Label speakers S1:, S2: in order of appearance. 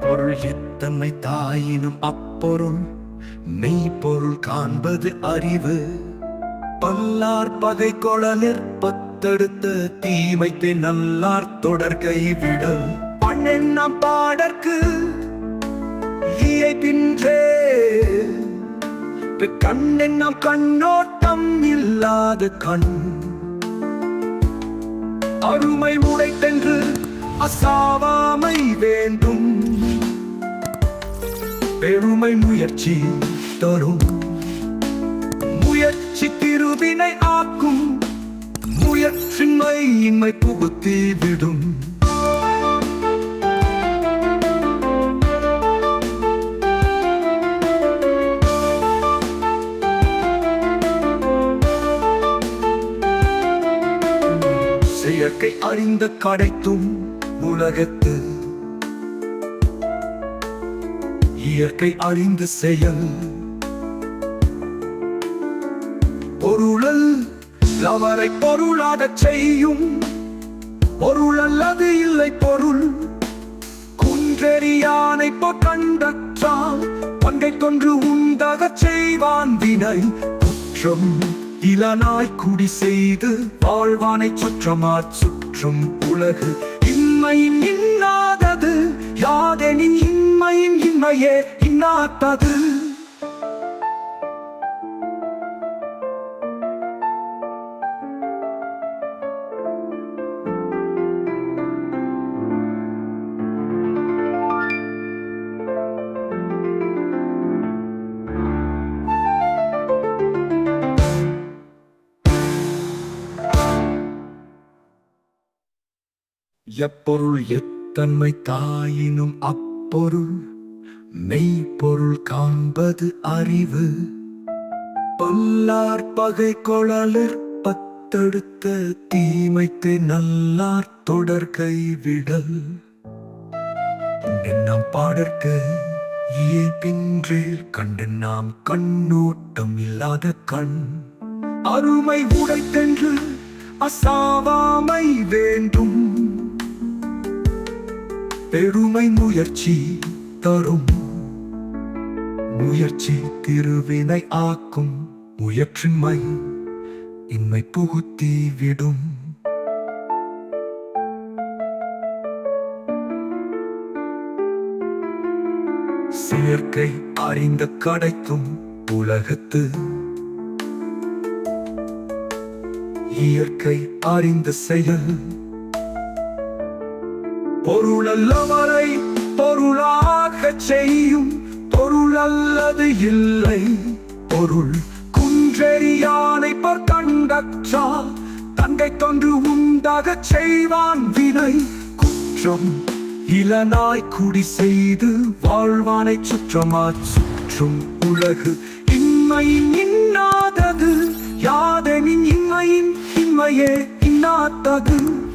S1: பொருள் எத்தனை தாயினும் அப்பொருள் மெய்ப்பொருள் காண்பது அறிவு. பல்லார் பகை கொள நிற்பத்தெடுத்த தீமைத்தை நல்லார் தொடர் கைவிட. பண்ணெண்ணம் பாடற்கு பின்றே கண்ணெண்ணம் கண்ணோட்டம் இல்லாத கண். அருமை உடைத்தென்று அசாவாமை வேண்டும். பெருமை முயற்சி தரும். முயற்சி திருவினை ஆக்கும். முயற்சின்மை இன்மை புகுத்தி விடும். செயற்கை அறிந்த கடைத்தும் உலகத்து இயற்கை அறிந்து செயல். பொருளல் அவரை பொருளாகச் செய்யும். பொருள் அல்லது இல்லை பொருள். குன்றெறியானை கண்டற்றால் பங்கை கொன்று உண்டாகச் செய்வான் வினை. குற்றம் இளனாய் குடி செய்து வாழ்வானை சுற்றமாற் சுற்றும் உலகு. இன்மையின் இன்னாதது யாதெனின் இன்மையின் இன்மையே இன்னாதது. எப்பொருள் எத்தன்மை தாயினும் அப்பொருள் மெய்ப்பொருள் காண்பது அறிவு. பல்லார் பகை கொளலிற்பத்தெடுத்த தீமைத்தை நல்லார் தொடர் கைவிடல். எண்ணம் பாடற்க இயல்பின்றேல் கண்டெண்ணாம் கண்ணோட்டம் இல்லாத கண். அருமை உடைத்தென்று அசாவாமை வேண்டும். பெருமை முயற்சி தரும். முயற்சி திருவினை ஆக்கும். முயற்சின்மை இன்மை புகுத்தி விடும். செயற்கை அறிந்த கடைத்தும் உலகத்து இயற்கை அறிந்த செயல். பொருளல்லவரை பொருளாகச் செய்யும். பொருள் அல்லது இல்லை பொருள். குன்றெறியானை கண்டற்றால் தங்கை தொன்று உண்டாகச் செய்வான் வினை. குற்றம் இளனாய் குடி செய்து வாழ்வானை சுற்றமாற் சுற்றும் உலகு. இன்மையின் இன்னாதது யாதெனின் இன்மையின் இன்மையே இன்னாதது.